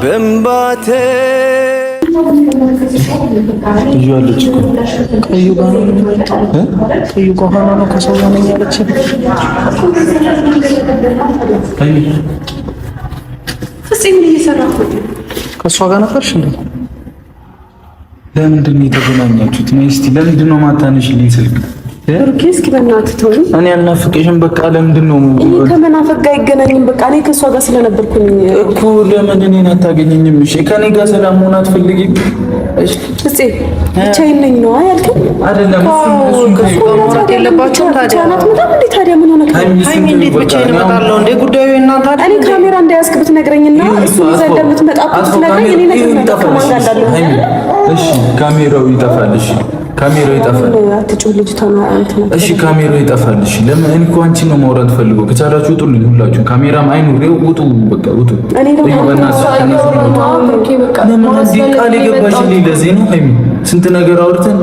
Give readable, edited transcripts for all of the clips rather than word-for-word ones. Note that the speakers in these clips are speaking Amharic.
በእንባቴ ይያለች ቀዩ ጋር ቀዩ ጋር ነው ከሰው ጋር ነው ያለች። ፍጹም ምን እየሰራህ ነው? ከሷ ጋር ነበርሽ እንዴ? ለምንድን ነው የተገናኛችሁት? እስቲ ለምንድን ነው ማታነሽልኝ ስልክ? እስኪ በእናትህ ተወኝ። እኔ አልናፍቅሽም። በቃ ለምንድን ነው እኔ ከመናፈቅ ጋር አይገናኝም። በቃ እኔ ከሷ ጋር ስለነበርኩኝ እኮ ለምን እኔን አታገኘኝም? እሺ ከኔ ጋር ሰላም መሆን አትፈልጊም? እሺ ፍፄ ብቻዬን ነኝ ነው አይልከኝ አይደለም። እሱን ከማውራት የለባችሁም ታዲያ ምን ሆነ? ሃይሚ እንዴት ብቻዬን እመጣለሁ እንዴ? ጉዳዩ እናንተ አይደል? እኔ ካሜራ እንዳያስክ ብትነግረኝና እሱ ይዘህ እንደምትመጣ ብትነግረኝ እኔ ነገር ከማን ጋር እንዳለሁ። እሺ ካሜራው ይጠፋል። እሺ ካሜራው ይጠፋል። አትጮህ ልጅቷ ነው አንተ ነው። እሺ ካሜራው ይጠፋል። እሺ ለምን እኔ እኮ አንቺ ነው ማውራት ፈልገው። ከቻላችሁ ውጡልኝ ሁላችሁ። ካሜራም አይኑሬው ውጡ፣ በቃ ውጡ። እኔ ደግሞ ቃል የገባሽልኝ ለዚህ ነው ሃይሚ። ስንት ነገር አውርተን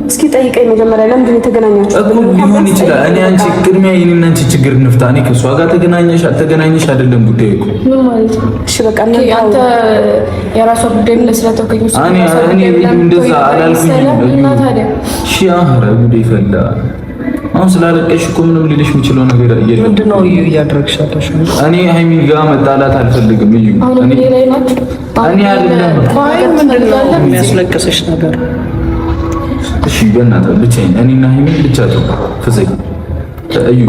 እስኪ ጠይቀኝ መጀመሪያ ለምንድን ነው የተገናኛችሁት? ሊሆን ይችላል። እኔ አንቺ ቅድሚያ የኔና አንቺ ችግር እንፍታ። እኔ ከሷ ጋር ተገናኘሽ አልተገናኘሽ አይደለም ጉዳዩ እኮ። ምን ማለት ነው? እሺ በቃ አንተ የራሷ ጉዳይ ነው ስለተወከኝ እሱ እኔ እንደዛ አላልኩኝም። እና ታዲያ እሺ አህረ ጉዴ ፈላ። አሁን ስላለቀሽ እኮ ምንም ሊልሽ የሚችለው ነገር የለም። ምንድነው እያደረግሽ ያለሽ? እኔ ሃይሚ ጋር መጣላት አልፈልግም። እዩ እኔ አይደለም የሚያስለቅስሽ ነገር እሺ በእናትህ ብቻዬን እኔና ሃይሚ ብቻ ተው ፍፄ እዩ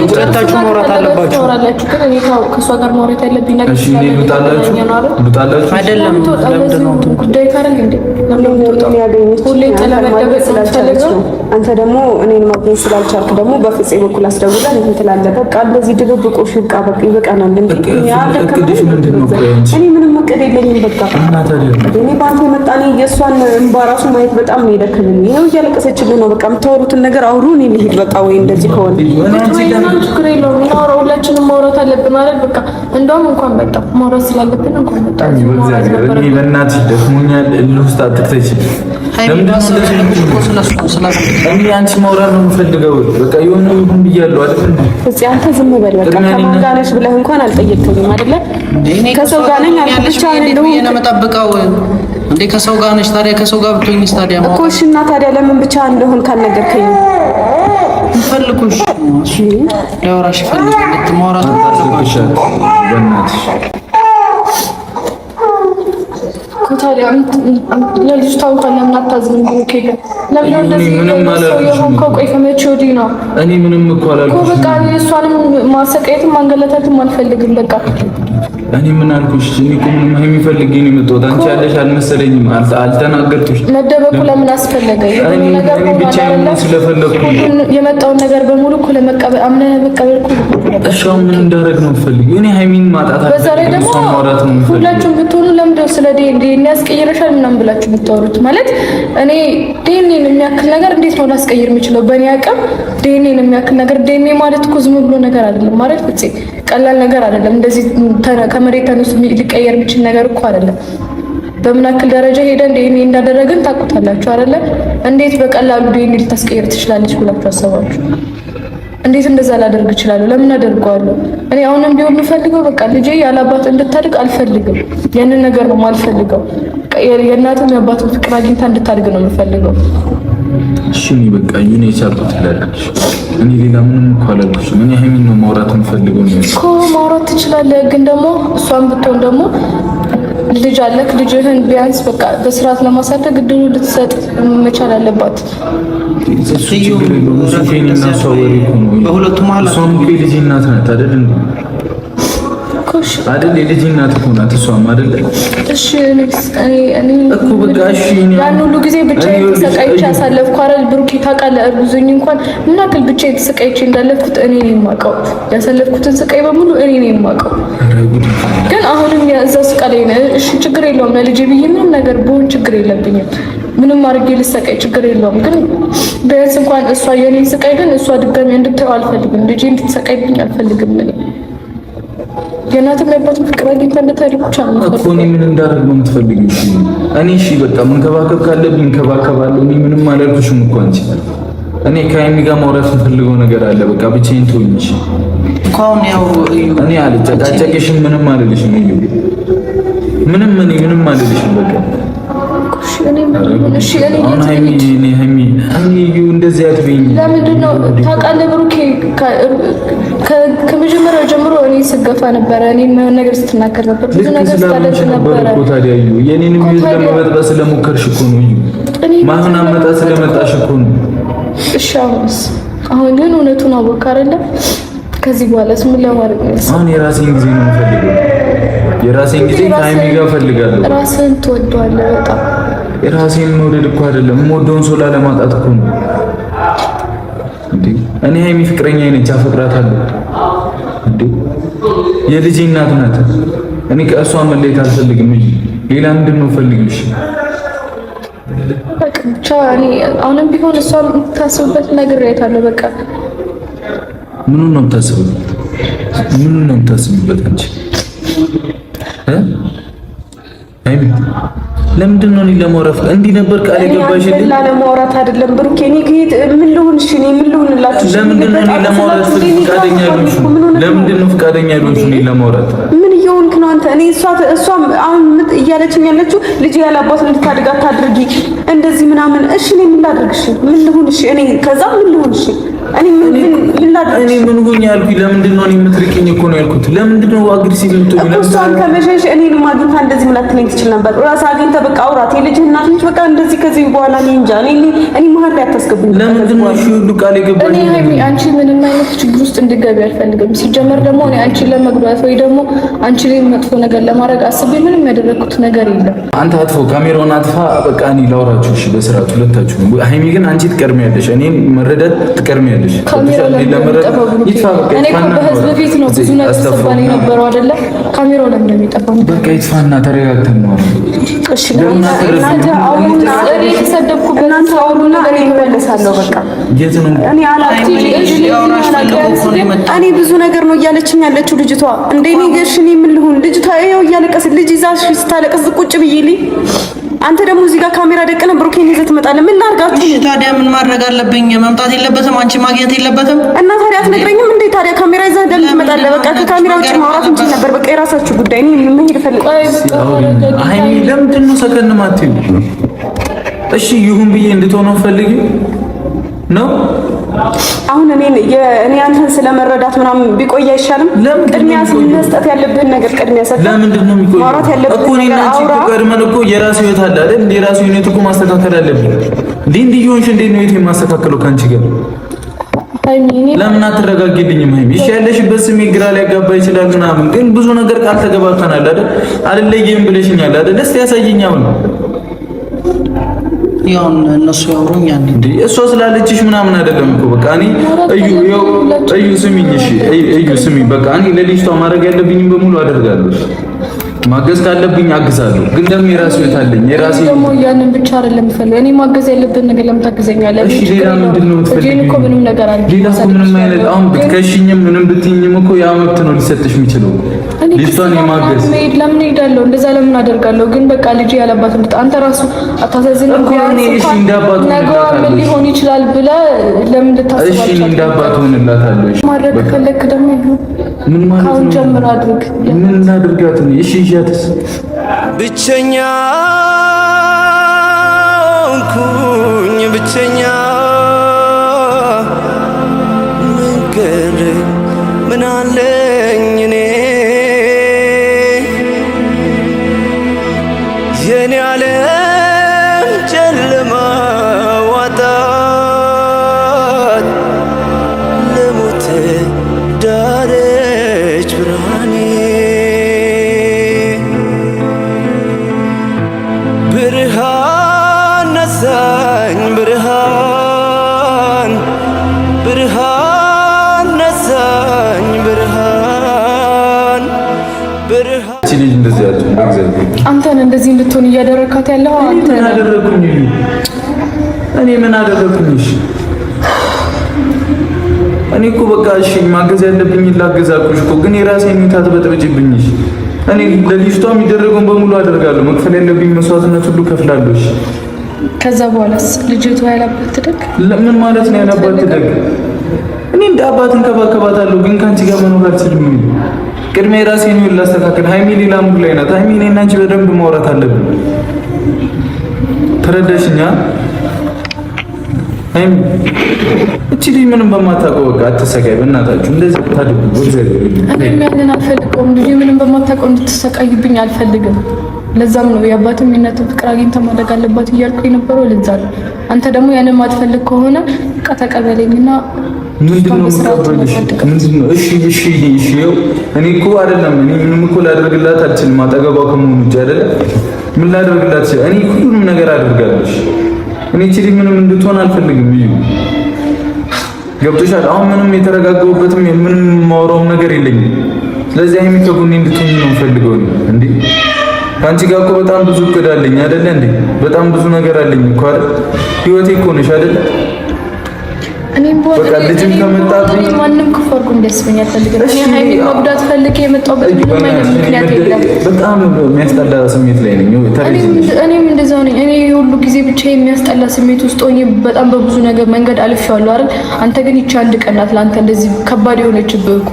ሁለታችሁ ማውራት አለባችሁ። ግን እኔ ከእሷ ጋር ማውራት ያለብኝ ነገር እሺ እኔ ልውጣላችሁ አይደለም። ለምንድን ነው ጉዳይ ካረግ እንዴ ሁሌ ተለመደበ ስለቻለችው አንተ ደግሞ እኔን ማግኘት ስላልቻልክ ደግሞ በፍፄ በኩል አስደውለህ እንትን ትላለህ። በቃ እንደዚህ ድብብቆሽ ይብቃ፣ በቃ ይበቃናል። እንዴ እኔ ምንም እቅድ የለኝም። በቃ እኔ ባንተ የመጣ እኔ የእሷን እንባ ራሱ ማየት በጣም ነው የደከመኝ። ይኸው እያለቀሰችልህ ነው። በቃ የምታወሩትን ነገር አውሩ። እኔ ልሂድ በቃ። ወይ እንደዚህ ከሆነ ችግር የለውም። እናውራ፣ ሁላችንም ማውራት አለብን አይደል? በቃ እንደውም እንኳን መጣ ማውራት ስላለብን እንኳን መጣ። እኔ በእናትሽ ደክሞኛል። ልውስጥ አትክተች። እኔ አንቺ ማውራት ነው የምፈልገው። በቃ የሆነ ይሁን ብያለሁ አይደል? እዚህ አንተ ዝም በል በቃ። ከማን ጋር ነሽ ብለህ እንኳን አልጠየቅከኝም አይደለ? ከሰው ጋር ነኝ አልኩ ብቻ እንደው የምጠብቀው እንዴ ከሰው ጋር ነሽ። ታዲያ ከሰው ጋር ብትሆኝስ ታዲያ እኮ እሺ። እና ታዲያ ለምን ብቻ እንደሆን ካልነገርከኝ? ፈልኩሽ ለወራሽ ፈልኩ ለማውራት ታስብሽ በእናትሽ ታዲያ ለልጅቷ እንኳን ለምን አታዝንም? ብሩኬ ግን ለምን እንደዚህ ሰው የሆንከው? ቆይ ከመቼ ወዲህ ነው? እኔ ምንም እኮ አላልኩሽም። በቃ እሷንም ማሰቃየትም ማንገላታትም አልፈልግም። በቃ እኔ ምን አልኩሽ? እኔ እኮ ምንም የሚፈልግ ነው የመጣሁት። አንቺ ያለሽ አልመሰለኝም። አልተናገርኩሽ። መደበቁ ለምን አስፈለገ? እኔ ብቻ ምን ስለፈለኩ የመጣውን ነገር በሙሉ እኮ ለመቀበል አምነህ መቀበል እኮ እሺ። ምን እንዳደረግ ነው የምፈልገው? እኔ ሃይሚን ማጣት አልፈልግም። በዛ ላይ ደግሞ ሁላችሁም ብትሆኑ ለምንድነው ስለ ዲኤንኤ ያስቀይረሻል ምናምን ብላችሁ የምታወሩት? ማለት እኔ ዲኤንኤን የሚያክል ነገር እንዴት ነው ላስቀይር የምችለው? በእኔ አቅም ዲኤንኤን የሚያክል ነገር ዲኤንኤ ማለት እኮ ዝም ብሎ ነገር አይደለም ማለት ፍፄ፣ ቀላል ነገር አይደለም። እንደዚህ ከመሬት ተነስቶ ሊቀየር የሚችል ነገር እኮ አይደለም። በምን ያክል ደረጃ ሄደን ዲኤንኤ እንዳደረግን ታውቁታላችሁ አይደለ? እንዴት በቀላሉ ዲኤንኤ ልታስቀይር ትችላለች ብላችሁ አሰባችሁ? እንዴት እንደዛ ላደርግ እችላለሁ? ለምን አደርገዋለሁ? እኔ አሁንም ቢሆን የምፈልገው በቃ ልጄ ያለ አባት እንድታድግ አልፈልግም። ያንን ነገር ነው የማልፈልገው። የእናትም የአባትም ፍቅር አግኝታ እንድታድግ ነው የምፈልገው። እሺ እኔ በቃ ይሄን የቻልኩት ትላለች። እኔ ሌላ ምንም እኮ አላልኩሽም። እኔ ሃይሚን ነው ማውራት የምፈልገው ነው እኮ። ማውራት ትችላለህ፣ ግን ደግሞ እሷን ብትሆን ደግሞ ልጅ አለክ። ልጅህን ቢያንስ በቃ በስርዓት ለማሳደግ እድሉ ልትሰጥ መቻል አለባት። በሁለቱም ማለት እሷም እኮ የልጅ እናት ናት አይደል እንዴ? አይደል? የልጅ እናት እኮ ናት እሷም አይደል? እሺ እኔ እኮ በቃ እሺ ያን ሁሉ ጊዜ ብቻዬን ተሰቃይቼ አሳለፍኩ አይደል? ብሩኬ ታውቃለህ፣ እርጉዞኝ እንኳን ምን ያክል ብቻዬን ተሰቃይቼ እንዳለፍኩት እኔ ነኝ የማውቀው። ያሳለፍኩትን ስቃይ በሙሉ እኔ ነኝ የማውቀው። ግን አሁንም እዛ ስቃይ ላይ ነኝ። እሺ ችግር የለውም፣ ለልጄ ብዬ ምንም ነገር ብሆን ችግር የለብኝም። ምንም አድርጌ ልሰቃይ ችግር የለውም። ግን ቢያንስ እንኳን እሷ የኔን ስቃይ ግን እሷ ድጋሚ እንድታየው አልፈልግም። ልጄ እንድትሰቃይብኝ አልፈልግም። እኔ የእናትም የአባትም ፍቅር አግኝታ እንድታድግ ብቻ ነው እኮ። እኔ ምን እንዳደርግ ነው የምትፈልጊው? እኔ እሺ በቃ መንከባከብ ካለብኝ እንከባከባለሁ። እኔ ምንም አላልኩሽም እኮ አንቺ። እኔ ከሀይሚ ጋር ማውራት የምፈልገው ነገር አለ። በቃ ብቻዬን ተወኝ እሺ። እንኳን ያው እኔ አልጨቃጨቅሽም፣ ምንም አልልሽም። እዩ ምንም አልልሽም በቃ እንደዚህ አትበይኝ። ለምንድን ነው ታውቃለህ ብሩኬ ከመጀመሪያው ጀምሮ እኔ ስገፋ ነበረ። እኔ የማይሆን ነገር ስትናገር ነበር፣ ብዙ ነገር ስታደርግ ነበረ እኮ። ታዲያ የኔንም ህይወት ለመበጥበጥ ስለሞከርሽ እኮ ነው። ማሁን አመጣ ስለመጣሽ እኮ ነው። እሺ አሁን ግን እውነቱን አወቅ አይደለ? ከዚህ በኋላስ ምን ለማድረግ ነው? አሁን የራሴን ጊዜ ነው የምፈልገው። የራሴን ጊዜ ከሀይሚ ጋር እፈልጋለሁ። ራስህን ትወደዋለህ በጣም። የራሴን መውደድ እኮ አይደለም የምወደውን ሰው ላለማጣት እኮ ነው እንዴ። እኔ ሀይሚ ፍቅረኛ ነች፣ አፈቅራታለሁ እንዴ። የልጄ እናት ናት። እኔ ከእሷ መለየት አልፈልግም እንጂ ሌላ ምንድን ነው ፈልግሽ? በቃ ብቻ እኔ አሁንም ቢሆን እሷን ታስብበት ነግሬያታለሁ። በቃ ምኑን ነው የምታስበው? ምኑን ነው የምታስብበት አንቺ? አይሚ ለምንድን ነው ለማውራት እንዲህ ነበር ቃል የገባሽልኝ? ለማውራት አይደለም ብሩኬ። እኔ ምን ልሁን? እሺ እኔ ምን ልሁንላችሁ? ለምንድን ነው ለማውራት ፈቃደኛ ያልሆንሽ? ለምንድን ነው ፈቃደኛ ያልሆንሽ ለማውራት? ምን እየሆንክ ነው አንተ? እኔ እሷም አሁን እያለችኝ ያለችው ልጅ ያለ አባት እንድታድግ አታድርጊ እንደዚህ ምናምን። እሺ እኔ ምን ላድርግሽ? ምን ልሁን? እሺ እኔ ከዛ ምን ልሁን? እሺ እኔ ምን ላድርግ? እኔ ምን ሆኜ ያልኩኝ? ለምንድን ነው እኔ የምትርቂኝ እኮ ነው ያልኩት። ለምንድን ነው አግሪሲቭ የምትሆኚ? እሷን ከመሸሽ እኔን ማግኘት እንደዚህ ምን አትለኝ ትችል ነበር። ራስ አግኝተህ በቃ አውራት። የልጅ እናት ነች። በቃ እንደዚህ ከዚህ በኋላ እኔ እንጃ። እኔ መሀል ላይ አታስገቡኝ። ለምንድን ነው እሺ ሁሉ ቃል የገባሽ? እኔ ሀይሚ አንቺ ምንም አይነት ችግር ውስጥ እንድትገቢ አልፈልግም። ሲጀመር ደግሞ እኔ አንቺን ለመጉዳት ወይ ደግሞ አንቺ ላይ መጥፎ ነገር ለማድረግ አስቤ ምንም ያደረኩት ነገር የለም። አንተ አጥፎ ካሜራውን አጥፋ። በቃ እኔ ላውራችሁ እሺ፣ በስርዓቱ ሁለታችሁ። ሀይሚ ግን አንቺ ትቀርሚያለሽ፣ እኔን መረዳት ትቀርሚያለሽ። እኔ በህዝብ ፊት ነው ብዙ ነገር ሰባኔ ነበረው አይደለ? ካሜራው ላይ እንደሚጠፋው በቃ ይጥፋና ተረጋግተን ነው። እሺ እናንተ አውሩና እኔ ተሰደብኩበት እናንተ አውሩና እኔ እመለሳለሁ። በቃ የት ነው እኔ እኔ ብዙ ነገር ነው እያለችኝ ያለችው ልጅቷ። እንደኔ ገርሽ እኔ ምን ልሁን? ልጅቷ ይኸው እያለቀሰች ልጅ ይዛሽ ስታለቅስ ቁጭ ብዬልኝ አንተ ደግሞ እዚህ ጋር ካሜራ ደቅነህ ብሩኬን ይዘህ ትመጣለህ። ምን ላድርጋችሁ? እሺ ታዲያ ምን ማድረግ አለብኝ? መምጣት የለበትም አንቺ ማግኘት የለበትም እና ታዲያ አትነግረኝም እንዴ? ታዲያ ካሜራ ይዘህ ደም ትመጣለህ። በቃ ከካሜራ ውጭ ማውራት እንችል ነበር። በቃ የራሳችሁ ጉዳይ። እኔ መሄድ እፈልጋለሁ። አይ ለምንድን ነው ሰከን ማትይው? እሺ ይሁን ብዬ እንድትሆነው ፈልጊ ነው። አሁን እኔ አንተን ስለመረዳት ምናምን ቢቆይ አይሻልም? ቅድሚያ መስጠት ያለብህን ነገር ቅድሚያ ሰጥተህ ለምንድን ነው የሚቆየው? ማውራት ያለብህ እኮ እኔና አንቺ እኮ ቀድመን እኮ የራሱ ህይወት አለ አይደል? የራሱ ህይወት እኮ ማስተካከል አለብኝ። እንዴ ይሆንሽ እንዴ ነው የት የማስተካከለው ካንቺ ጋር? ለምን አትረጋጊልኝም? ሀይሚ እሺ ያለሽበት ስሜት ግራ ሊያጋባ ይችላል ምናምን፣ ግን ብዙ ነገር ቃል ተገባብተናል አይደል? አልለየም ብለሽኛል አይደል? እስቲ ያሳየኝ አሁን ያው እነሱ ያወሩኛል እንዴ እሷ ስላለችሽ ምናምን አይደለም እኮ በቃ እኔ እዩ ስሚኝ፣ እሺ እዩ ስሚኝ፣ በቃ እኔ ለልጅቷ ማድረግ ያለብኝም በሙሉ አደርጋለሁ። ማገዝ ካለብኝ አግዛለሁ፣ ግን ደግሞ የራሴ ህይወት አለኝ። የራሴ ደግሞ ያንን ብቻ አይደለም ፈልግ እኔ ማገዝ ያለብን ነገር ለምን ታግዘኛለህ? እሺ ሌላ ምንድን ነው የምትፈልጊው? እኮ ምንም ነገር አለ ሌላ እኮ ምንም አይነት አሁን ብትከሽኝም ምንም ብትይኝም እኮ ያ መብት ነው ሊሰጥሽ የሚችለው ልጅቷን የማገዝ። ለምን ሄዳለሁ? እንደዛ ለምን አደርጋለሁ? ግን በቃ ልጅ ያለባት እንት አንተ ራሱ አታሳዝንም እኮ እሺ እንዳባቱ ነገዋ ምን ሊሆን ይችላል ብለህ ለምን ልታስባለህ? እሺ እንዳባቱ ሆንላታለሁ። እሺ ማድረግ ከፈለክ ደግሞ ምን ማለት ነው? አሁን ጀምር አድርግ። ምን እናድርጋት? እሺ ይያትስ ብቸኛ ኩኝ ብቸኛ መንገድ ምን አለኝ እኔ የኔ ዓለም ጨለማ ዋጣት ለሞት ዳረች ብርሃኔ ብርሃን ነሳኝ ብርሃን ነሳኝ ብርሃን እቺ ልጅ እንደዚህ ያለች በእግዚአብሔር አንተን እንደዚህ እንድትሆን እያደረካት ያለው አንተ ምን አደረኩኝ? እኔ ምን አደረኩኝ? እኔ እኮ በቃ እሺ ማገዝ ያለብኝ ላገዛኩሽ እኮ፣ ግን የራሴን ሁኔታ ትበጥብጭብኝ። እኔ ለልጅቷ የሚደረገውን በሙሉ አደርጋለሁ። መክፈል ያለብኝ መስዋዕትነት ሁሉ ከፍላለሁ። እሺ ከዛ በኋላስ ልጅቷ ያላባት ትደግ? ምን ማለት ነው ያላባት ትደግ? እኔ እንደ አባት እንከባከባታለሁ፣ ግን ካንቺ ጋር መኖር አልችልም። ቅድሜ ራሴን ነው ላስተካክል። ሃይሚ ሌላ ሙድ ላይ ናት። ሃይሚ እኔና አንቺ በደንብ ማውራት አለብን። ተረዳሽኛ? ሃይሚ እቺ ልጅ ምንም በማታውቀው በቃ አትሰቃይ። በእናታችሁ እንደዚህ ታድጉ። እኔ ያንን አልፈልገውም። ልጅ ምንም በማታውቀው እንድትሰቃይብኝ አልፈልግም። ለዛም ነው የአባትም የእናትም ፍቅር አግኝታ ማደግ አለባት እያልኩ የነበረው ለዛ ነው። አንተ ደግሞ ያንን ማትፈልግ ከሆነ በቃ ተቀበለኝና ምንድነው የምትቀበልሽ? ምንድነው? እሺ እኔ እኮ አይደለም እኔ ምንም እኮ ላደርግላት አልችልም። አጠገቧ ከመሆኑ ውጭ አይደለም ምን ላደርግላት እችላለሁ? እኔ ሁሉንም ነገር አደርጋለሽ። እኔ እቺ ልጅ ምንም እንድትሆን አልፈልግም። ገብቶሻል? አሁን ምንም የተረጋጋሁበትም ምንም የማወራውም ነገር የለኝም። ስለዚህ ሃይሚ ከጎኔ እንድትሆኝ ነው የምፈልገው እንዴ። ከአንቺ ጋር እኮ በጣም ብዙ እቅድ አለኝ አይደለ እንዴ? በጣም ብዙ ነገር አለኝ እኮ አይደል? ህይወቴ እኮ ነሽ አይደል? እኔም በቃ ልጅም ከመጣብኝ ማንም ክፉ አድርጎ እንዲያስበኝ አልፈልግም። እኔ ሃይሚ መጉዳት ፈልጌ የመጣሁበት ምንም አይነት ምክንያት የለም። በጣም የሚያስጠላ ስሜት ላይ ነኝ። እኔም እንደዛው ነኝ። እኔ ሁሉ ጊዜ ብቻ የሚያስጠላ ስሜት ውስጥ ሆኜ በጣም በብዙ ነገር መንገድ አልፌዋለሁ አይደል? አንተ ግን ይቺ አንድ ቀን ናት ለአንተ እንደዚህ ከባድ የሆነችብህ እኮ።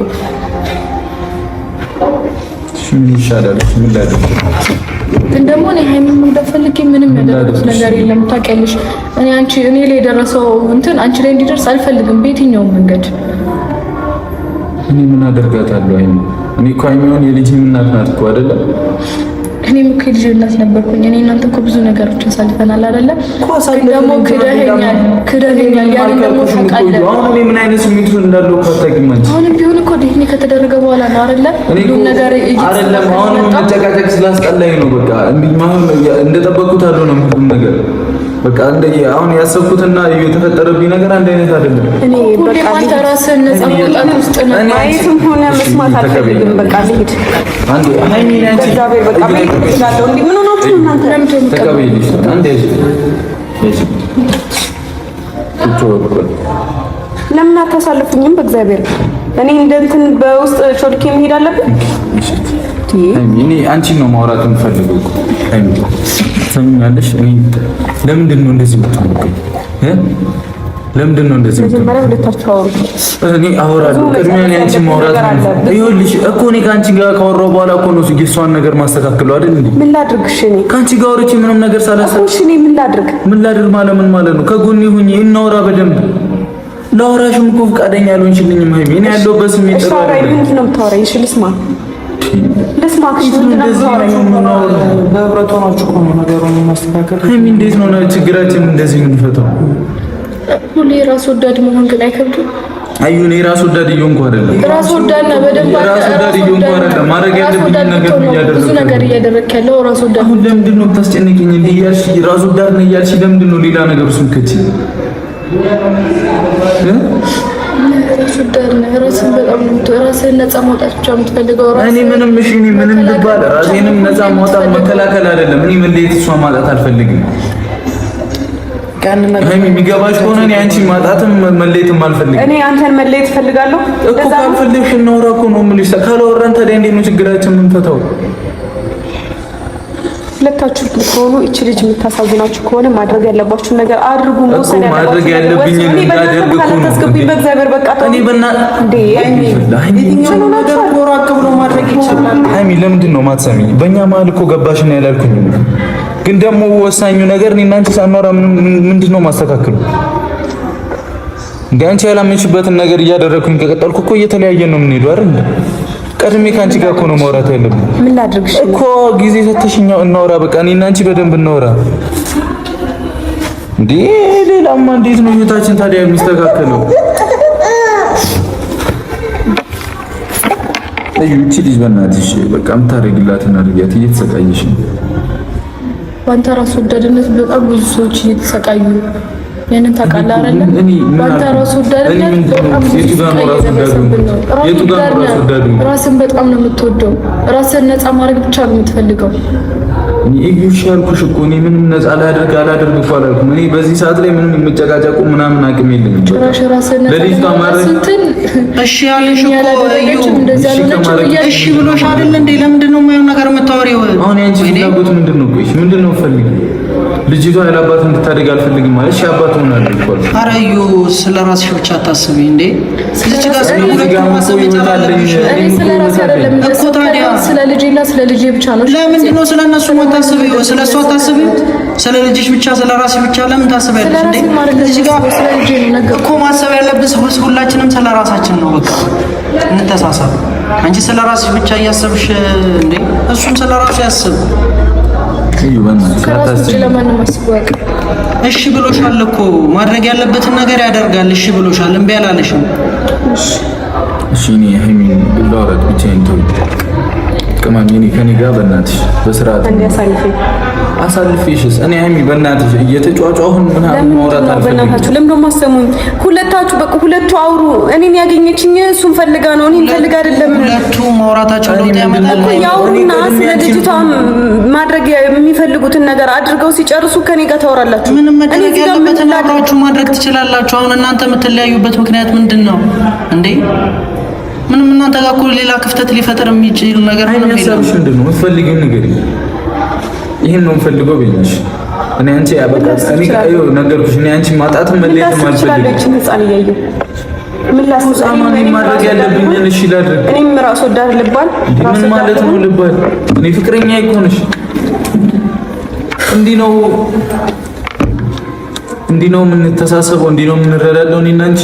ምን ይሻላል? ምን ላድርግ? ግን ደግሞ እኔ ሃይሚን መጉዳት ፈልጌ ምንም ያደረኩት ነገር የለም። ታውቂያለሽ፣ እኔ ላይ የደረሰው እንትን አንቺ ላይ እንዲደርስ አልፈልግም በየትኛውም መንገድ። እኔ ምን አደርጋታለሁ? እኔ እኮ ሃይሚን የልጅ እናት ናት እኮ አይደለ? እኔም እኮ የልጅ እናት ነበርኩኝ። እኔ እናንተ እኮ ብዙ ነገሮችን ሳልፈናል አይደለ? ደግሞ ክደኸኛል። ያን ደግሞ ታውቃለህ። አሁን እኔ ምን አይነት ስሜት እንዳለው ካታውቂም አንቺ። አሁንም ቢሆን እኮ ዲኒ ከተደረገ በኋላ ነው አይደለ? ሁሉም ነገር አይደለም። አሁንም መጨቃጨቅ ስላስጠላኝ ነው። በቃ እንደጠበቅኩት አልሆነም ሁሉም ነገር። በቃ አሁን ያሰብኩትና የተፈጠረብኝ ነገር አንድ አይነት አይደለም። እኔ በቃ ራስህን ነፃ ማውጣት ውስጥ ነው። ማየትም ሆነ መስማት አልፈልግም። በቃ ልሂድ። አንዴ ሃይሚ አንቺ እግዚአብሔር በቃ ምን ትላለው? እንዴ ምን ሆናችሁ እናንተ? ተቀበይልሽ አንዴ ለምን አታሳልፉኝም? በእግዚአብሔር እኔ እንደንትን በውስጥ ሾልኬ መሄድ አለብን። እኔ አንቺን ነው ማውራት የምፈልገው። ሃይሚ ሰምኛለሽ? እኔ ለምንድን ነው እንደዚህ የምትሆነው? ለምንድን ነው እንደዚህ መጀመሪያ ሁለታችሁ አውሩ። እኔ አወራለሁ። ቅድሚያ እኔ አንቺን ማውራት ነው። ይኸውልሽ እኮ እኔ ከአንቺ ጋር ካወራሁ በኋላ እኮ ነው እሷን ነገር ማስተካከለው አይደል እንዴ? ምን ላድርግሽ? እኔ ከአንቺ ጋር አውርቼ ምንም ነገር ሳላሰብ እሺ፣ እኔ ምን ላድርግ ማለት ምን ማለት ነው? ከጎኔ ሁኚ፣ እናውራ በደንብ። ላወራሽም እኮ ፈቃደኛ አልሆንሽልኝም ሃይሚ። እኔ ያለሁበት ስሜት ጥሩ አይደለም። ምንድን ነው የምታወራኝ? እሺ ልስማ በህብረቱ ናችሁ እኮ ነው ነገሩን ማስተካከል። ሃይሚ እንዴት ነው ችግራችን እንደዚህ የምንፈታው? ሁሌ ራስ ወዳድ መሆን ግን አይከብድም? አዩ እኔ ራስ ወዳድ እየሆንኩ አይደለም። ራስ ወዳድ ነው በደንብ ራስ ወዳድ እየሆንኩ አይደለም። ማድረግ ያለብኝ ነገር ብዙ ነገር እያደረክ ያለው ራስ ወዳድ። አሁን ለምንድን ነው የምታስጨንቂኝ? እንዴ እያልሽ ራስ ወዳድ ነው እያልሽ ለምንድን ነው ሌላ ነገር ውስጥ የምትከቺኝ? ራስህን ነፃ ማውጣት ብቻ የምትፈልገው? እኔ ምንም እሺ፣ እኔ ምንም ልባል ራሴንም ነፃ ማውጣት መከላከል አይደለም። እኔ መለየት እሷ ማጣት አልፈልግም። ሃይሚ የሚገባሽ ከሆነ እኔ አንቺን ማጣትም መለየትም አልፈልግም። እኔ አንተን መለየት እፈልጋለሁ እኮ። ካልፈለግሽ እናውራ እኮ ነው የምልሽ። ካላወራን ታዲያ እንዴት ነው ችግራችን የምንፈታው? ሁለታችሁ ከሆኑ እቺ ልጅ የምታሳዝናችሁ ከሆነ ማድረግ ያለባችሁ ነገር አድርጉ። መውሰድ ያለባችሁ ማድረግ ያለብኝ እንዳደርግ እኮ ነው። ተስገቡኝ በእግዚአብሔር በቃ እኔ እንዴ የትኛው ነገር ቆራቅ ብሎ ማድረግ ይችላል። ሃይሚ ለምንድን ነው ማትሰሚኝ? በእኛ መሀል እኮ ገባሽ ነው ያላልኩኝ። ግን ደግሞ ወሳኙ ነገር እኔ እና አንቺ ሳናወራ ምንድን ነው ማስተካከሉ? እንደ አንቺ ያላመንሽበትን ነገር እያደረኩኝ ከቀጠልኩ እኮ እየተለያየን ነው የምንሄደው አይደል? ቀድሜ ከአንቺ ጋር እኮ ነው ማውራት ያለብን። ምን ላድርግሽ እኮ ጊዜ ሰተሽኛው እናውራ። በቃ እኔ እና አንቺ በደንብ እናውራ። እንዴ ሌላማ እንዴት ነው ህይወታችን ታዲያ የሚስተካከለው? እቺ ልጅ በእናትሽ በቃ የምታደርጊላትን አድርጊያት። እየተሰቃየሽ ነው። ባንተ ራስ ወዳድነት በጣም ብዙ ሰዎች እየተሰቃዩ ያንን ታውቃለህ አይደለ? ባንተ ራስ ወዳድነት በጣም ብዙ ራስን በጣም ነው የምትወደው። ራስን ነፃ ማድረግ ብቻ ነው የምትፈልገው። ይሻልኩሽ እኮ እኔ ምንም ነፃ አላደርግ እኮ አላልኩም። እኔ በዚህ ሰዓት ላይ ምንም የምጨቃጨቁ ምናምን አቅም የለኝም። ለልጅቷ ማድረግ እሺ ያለሽ እኮ እሺ ብሎሽ አይደል እንዴ? ለምንድን ነው የማይሆን ነገር የምታወሪው? አሁን ያንቺ ፍላጎት ምንድን ነው? ቆይሽ ምንድን ነው ፈልጊ? ልጅቷ ያላባት እንድታደግ አልፈልግም ማለት እሺ አባት ሆናለሁ እኮ። ኧረ እዩ ስለራስሽ ብቻ አታስቢ እንዴ? ስለዚህ ጋር ስለሁለቱም ማሰብ ይቻላልሽ ስለ ራሴ አይደለም እኮ ታዲያ ስለ ልጄና ስለ ልጄ ብቻ ነው። ለምንድን ነው ስለ እነሱ ማታስቢው? ስለ እሷ አታስቢው? ስለ ልጅሽ ብቻ ስለ ራስሽ ብቻ ለምን ታስቢያለሽ እንዴ? እዚህ ጋር ስለ ልጄ ነው ነገር እኮ ማሰብ ያለብን ሁላችንም ስለ ራሳችን ነው። በቃ እንተሳሰብ። አንቺ ስለ ራስሽ ብቻ እያሰብሽ እንዴ? እሱም ስለ ራሱ ያስብ። እሺ ብሎሻል እኮ ማድረግ ያለበትን ነገር ያደርጋል። እሺ ብሎሻል፣ እምቢ አላለሽም። እሺ እኔ ሀይሚን ላውራት ብቻዬን ተው። ከማን ከኔ ጋር በእናትሽ በስርዓት አሳልፌሽስ እኔ ሀይሚ በእናትሽ እየተጫጫሁን ምናምን ማውራት አልፈልግም። በእናታችሁ ለምን ደሞ አሰሙኝ? ሁለታችሁ በቃ ሁለቱ አውሩ። እኔን ያገኘችኝ እሱን ፈልጋ ነው፣ እኔን ፈልጋ አይደለም። ሁለቱ ማውራታቸው ነው ያመጣል እኮ ያውሩና ስለ ልጅቷ ማድረግ የሚፈልጉትን ነገር አድርገው ሲጨርሱ ከኔ ጋር ታወራላችሁ። ምንም መደረግ ያለበትን አብራችሁ ማድረግ ትችላላችሁ። አሁን እናንተ የምትለያዩበት ምክንያት ምንድን ነው እንዴ? ምንም እናንተ ጋር እኮ ሌላ ክፍተት ሊፈጠር የሚችል ነገር ነው። ሀሳብሽ ምንድን ነው? የምትፈልጊው ነገር ይሄን ነው የምፈልገው ብዬሽ እኔ አንቺ ያበቃ እኔ ካዩ ነገርኩሽ። እኔ አንቺ ማጣት መለየት አልፈልግም። ህፃን እያየሁ ምን ላስማማ ማድረግ ያለብኝ እሺ ላድርግ። እኔም ራስ ወዳድ ልባል ምን ማለት ነው ልባል? እኔ ፍቅረኛ ይኮንሽ እንዲህ ነው የምንተሳሰበው፣ እንዲህ ነው የምንረዳዳው። እኔና አንቺ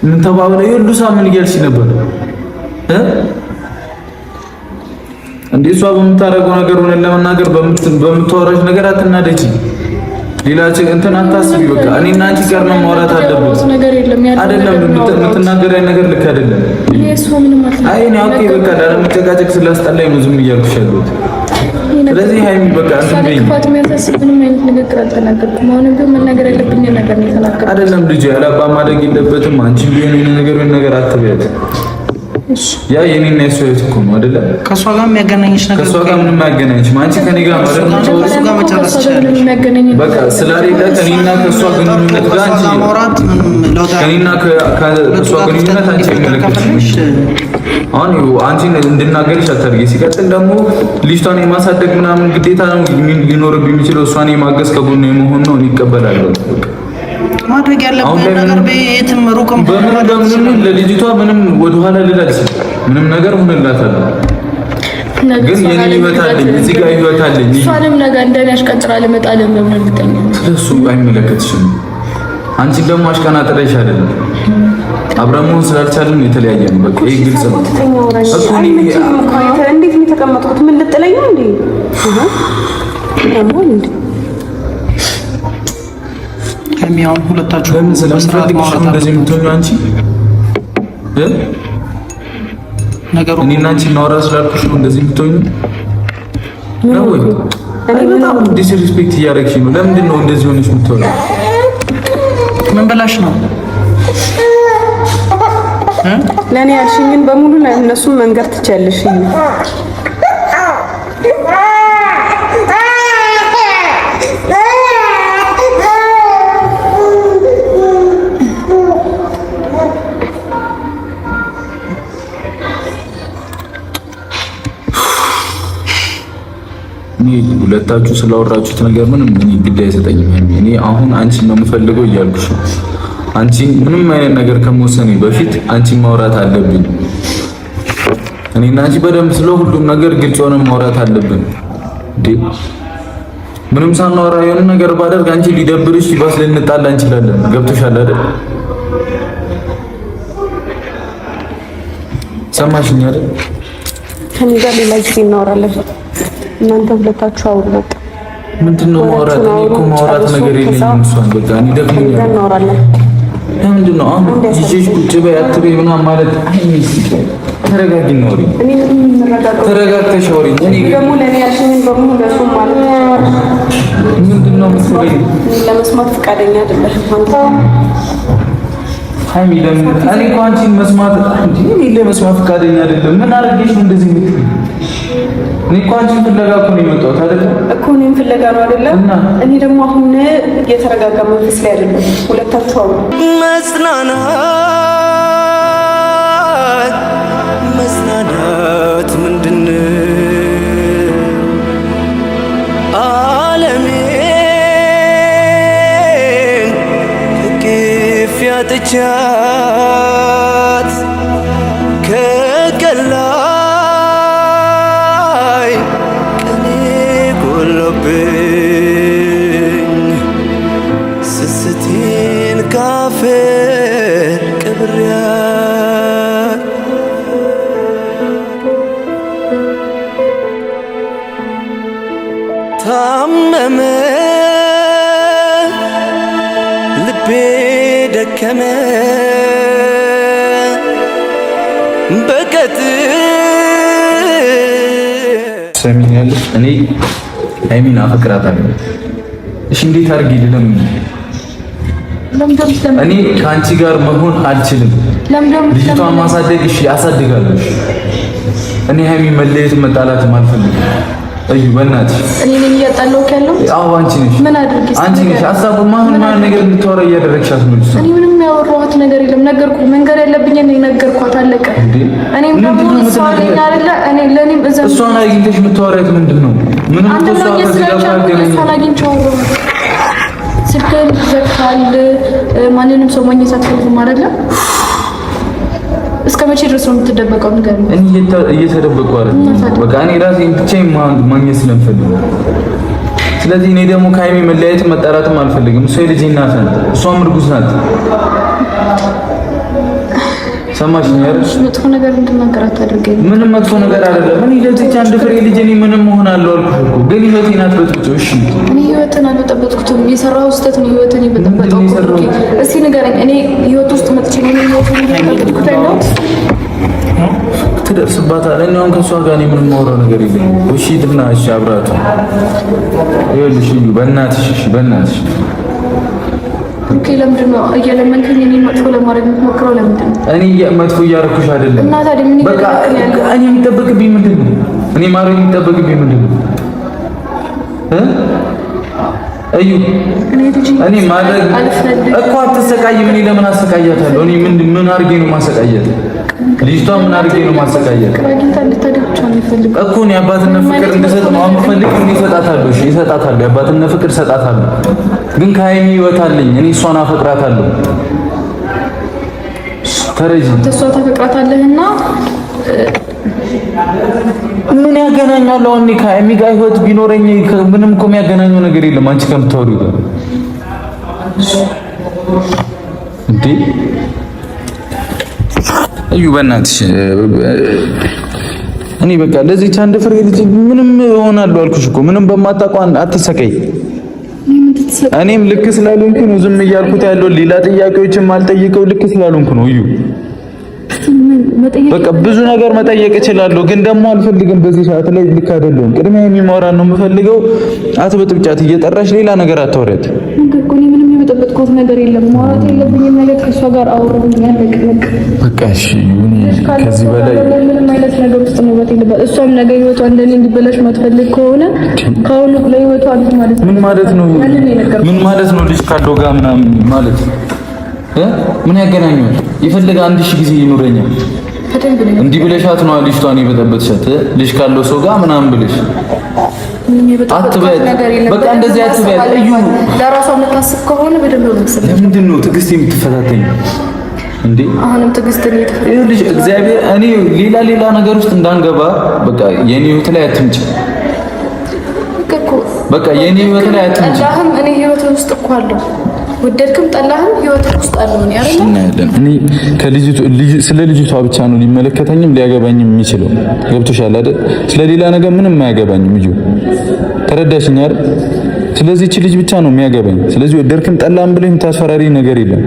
ምን ተባብለ ይሁሉ ሳምን እያልሽ ነበር እንዴ? እሷ በምታረገው ነገር ሆነ ለመናገር በምታወራሽ ነገር አትናደጂ። ሌላ እንትን አታስቢ። በቃ እኔና አንቺ ጋር ነው ማውራት አለብን አይደለም? የምትናገረኝ ነገር ልክ አይደለም። አይ እኔ አውቄ በቃ ላለመጨቃጨቅ ስላስጠላኝ ነው ዝም እያልኩሽ ያለሁት። ስለዚህ ሀይሚ በቃ እንትን በይኝ። አይደለም ልጅ ያላባ ማደግ የለበትም። አንቺ ቢሆን የሆነ ነገር አትበያት። ያ የኔና የሷ ህይወት እኮ ነው አይደለ? ከሷ ጋር የሚያገናኝሽ ነገር ከሷ ጋር ምንም አያገናኝሽ። አንቺ ከኔ ጋር ማለት ነው ከሷ ጋር መጨረስ ይችላል። በቃ ስለሌለ ከኔና ከሷ ግንኙነት ጋር አንቺ ማውራት ምንም ለውጥ ከኔና ከሷ ግንኙነት አንቺ አይመለከትሽ። አሁን አንቺን እንድናገርሽ አታርጊ። ሲቀጥል ደግሞ ልጅቷን የማሳደግ ምናምን ግዴታ ነው ሊኖርብኝ የሚችለው እሷን የማገዝ ከጎኗ የመሆን ነው። እቀበላለሁ። ማድረግ ያለብን ነገር በየትም ሩቅም በምንም ለልጅቷ ምንም ወደኋላ ልላልሽ ምንም ነገር ሆነላታለሁ። ግን የኔ ህይወት አለኝ፣ እዚህ ጋር ህይወት አለኝ። እሷንም ነገር እንደኔ አሽቀጥራ ለመጣለም ነው እርግጠኛ ነኝ። ስለሱ አይመለከትሽም። አንቺ ደግሞ አሽቀናጥረሽ አይደለም አብረን መሆን ስላልቻልን የተለያየ ነው። በቃ ይሄ ግልጽ ነው እኮ። እንዴት ነው የተቀመጥኩት? ምን ልጥለኝ ነው እንዴ? ከሚያውን ሁለታችሁ ለምን ስለምትፈልግሽ እንደዚህ የምትሆኚው አንቺ ነገሩ እኔና አንቺ እናወራ ስላልኩሽ ነው እንደዚህ የምትሆኚው ነው ወይ? በጣም ዲስሪስፔክት እያደረግሽ ነው። ለምንድን ነው እንደዚህ ሆነሽ የምትሆኚው? ምን በላሽ ነው? ለእኔ ያልሽኝን በሙሉ ለእነሱም መንገር ትችያለሽ። ሁለታችሁ ስላወራችሁት ነገር ምንም ግድ አይሰጠኝም። እኔ አሁን አንቺን ነው የምፈልገው እያልኩሽ ነው። አንቺን ምንም አይነት ነገር ከመወሰኔ በፊት አንቺን ማውራት አለብኝ። እኔና አንቺ በደንብ ስለ ሁሉም ነገር ግልጽ ሆነን ማውራት አለብን። እንዴ ምንም ሳናወራ የሆነ ነገር ባደርግ አንቺ ሊደብርሽ ይባስ ልንጣላ እንችላለን። ገብቶሻል አይደል? ሰማሽኝ አይደል? ከኔ ጋር ሌላ ጊዜ እናወራለን። እናንተ ሁለታችሁ አውሩ። በቃ ምንድነው ማውራት? እኔ እኮ ማውራት ነገር የለኝም። እሷን በቃ እኔ ደግሞ እናወራለን። ለምንድነው አሁን ይዤሽ ቁጭ በይ አትበይ ምናምን ማለት? ተረጋጊ ነው። እኔ ምንም እንረጋጋው። ተረጋግተሽ አውሪ። እኔ ደግሞ ለኔ ያልሽኝን በሙሉ ለሱ ማለት ምንድነው መስሎኝ ለመስማት ፈቃደኛ አይደለሽም አንተ። ሃይሚ ለምን እኔ እኮ አንቺን መስማት እንጂ እኔ ለመስማት ፈቃደኛ አይደለም። ምን አድርጌሽ ነው እንደዚህ የምትይው? እኔ እኮ አንቺን ፍለጋ እኮ ነው የመጣሁት አይደል እኮ እኔም ፍለጋ ነው አይደለም። እኔ ደግሞ አሁን የተረጋጋ መንፈስ ላይ አይደለም። ሁለታችሁ አውሩ። መጽናናት ምንድነው? ዓለሜን እቅፍ ያጥቻት ከቀላይ ቀኔ ጎሎብኝ ስስቴን ካፈር ቀብሬያት ታመመ ልቤ ደከመ ሰሚኛለሽ እኔ ሃይሚን አፈቅራታለሁ። እሺ እንዴት አድርጌ ልለምን? እኔ ከአንቺ ጋር መሆን አልችልም። ልጅቷን ማሳደግ እሺ አሳድጋለሁ። እኔ ሃይሚን መለየት መጣላትም አልፈልግም። እዩ በእናትሽ እኔ ነኝ እያጣለሁ ያለው። አዎ አንቺ ነሽ። ምን አድርጊ? አንቺ ነሽ ሀሳቡ ማን ነገር እንድታወራ እያደረግሻት ነው። እኔ ምንም ያወራኋት ነገር የለም። ነገርኩ መንገር ያለብኝ እኔ ነገርኳት፣ አለቀ። እኔም ደግሞ እሷ ነኝ አይደለ? እኔ ለኔም እዛ እሷን አግኝተሽ የምታወሪያት ምንድነው? ምንም እሷ ከዚህ ጋር ታገናኝ እሷን አግኝቼው ስልክህን ዘግተሃል። ማንንም ሰው ማግኘት አትፈልግም አይደለ? እስከ መቼ ድረስ ነው የምትደበቀው? ነገር ነው እኔ እየተደበቁ አይደል? በቃ እኔ ራሴን ብቻዬን ማግኘት ስለምፈልግ። ስለዚህ እኔ ደግሞ ከሃይሚ መለያየት መጣላትም አልፈልግም። እሷ የልጄ እናት ናት፣ እሷም እርጉዝ ናት። ሰማሽኝ አይደል? መጥፎ ነገር እንድናገር አታድርገኝ። ምንም መጥፎ ነገር አይደለም። እኔ ለዚህ አንድ ፍሬ ልጅ እኔ ምንም መሆን አለው አልኩሽ እኮ። ግን ህይወቴን አትበጥብጪው እሺ? እኔ ህይወትን አልበጠበጥኩትም። የሰራው ስህተት ነው ህይወትን የበጠበጠው። እስኪ ንገረኝ። እኔ ህይወት ውስጥ መጥቼ ነው ህይወትን የበጠበጥኩት አይደል? ትደርስባታለህ። እኔ አሁን ከእሷ ጋር ምንም የማወራው ነገር የለም። እሺ ድና እሺ አብራቱ ይኸውልሽ እዩ በእናትሽ እሺ በእናትሽ ኦኬ። ለምንድን ነው እየለመንከኝ እኔን መጥፎ ለማድረግ የምትሞክረው? ለምንድን ነው? እኔ መጥፎ እያደረኩሽ አይደለም። እና ታዲያ ምን ይደረጋል? እኔ የሚጠበቅብኝ ምንድን ነው? እኔ ማድረግ የሚጠበቅብኝ ምንድን ነው? እዩ እኔ ማድረግ እኮ አትሰቃይም። እኔ ለምን አሰቃያታለሁ? እኔ ምን አድርጌ ነው ማሰቃየት? ልጅቷ ምን አድርጌ ነው ማሰቃየት እኮ? እኔ የአባትነት ፍቅር እንድሰጥ ነው የምፈልግ። እኔ እሰጣታለሁ። እሺ እሰጣታለሁ፣ የአባትነት ፍቅር እሰጣታለሁ። ግን ከሃይሚ ህይወት አለኝ። እኔ እሷን አፈቅራታለሁ። ተረጂ እሷ ታፈቅራታለህና ምን ያገናኛል? አሁን እኔ ከሃይሚ ጋር ህይወት ቢኖረኝ ምንም እኮ የሚያገናኘው ነገር የለም። አንቺ ከምታወሪው ጋር እንዴ እዩ በእናትሽ እኔ በቃ ለዚህ አንድ ፍሬ ልጅ ምንም እሆናለሁ አልኩሽ እኮ። ምንም በማታውቀው አትሰቀይ። እኔም ልክ ስላልሆንኩ ነው ዝም እያልኩት ያለው። ሌላ ጥያቄዎችን ማልጠይቀው ልክ ስላልሆንኩ ነው። እዩ በቃ ብዙ ነገር መጠየቅ እችላለሁ፣ ግን ደግሞ አልፈልግም። በዚህ ሰዓት ላይ ልክ አይደለም። ቅድሚያ የሚማወራን ነው የምፈልገው። አትበጥብጫት። እየጠራሽ ሌላ ነገር አታወሪያት። ምንም የበጠበጥኩት ነገር የለም። ማውራት የለብኝም ነገር ከእሷ ጋር አውሩኝ። በቃ እሺ ከዚህ በላይ ምንም አይነት ነገር ውስጥ መግባት የለባትም። እሷም ነገ ህይወቷ እንደኔ እንዲበላሽ ማትፈልግ ከሆነ ከአሁኑ ለህይወቷ ማለት ነው። ምን ማለት ነው? ምን ማለት ነው? ልጅ ካለው ጋር ምናምን ማለት ምን ያገናኘዋል? የፈለገ 1000 ጊዜ ይኖረኛል። እንዲህ ብለሻት ነው ልጅቷን የበጠበጥሻት። ልጅ ካለው ሰው ጋር ምናምን ብለሽ አትበል። በቃ እንደዚህ አትበል። እዩ ለራሷ የምታስብ ከሆነ በደንብ ነው። ለምንድን ነው ትዕግስት የምትፈታተኝ እንዴ? አሁንም ትዕግስት ነው የተፈጠረው። ይኸውልሽ እግዚአብሔር እኔ ሌላ ነገር ውስጥ እንዳንገባ በቃ የኔ ህይወት ላይ አትምጪ። በቃ የኔ ህይወት ላይ አትምጪ። ጠላህም እኔ ህይወት ውስጥ እኮ አለው። ወደድክም ጠላህም ህይወት ውስጥ አለው። እኔ አይደለም እኔ ስለ ልጅቷ ብቻ ነው ሊመለከተኝም ሊያገባኝም የሚችለው። ገብቶሻል አይደል? ስለሌላ ነገር ምንም አያገባኝም። እዩ ተረዳሽኝ አይደል? ስለዚህ እቺ ልጅ ብቻ ነው የሚያገባኝ። ስለዚህ ወደድክም ጠላህም ብለህ የምታስፈራሪ ነገር የለም።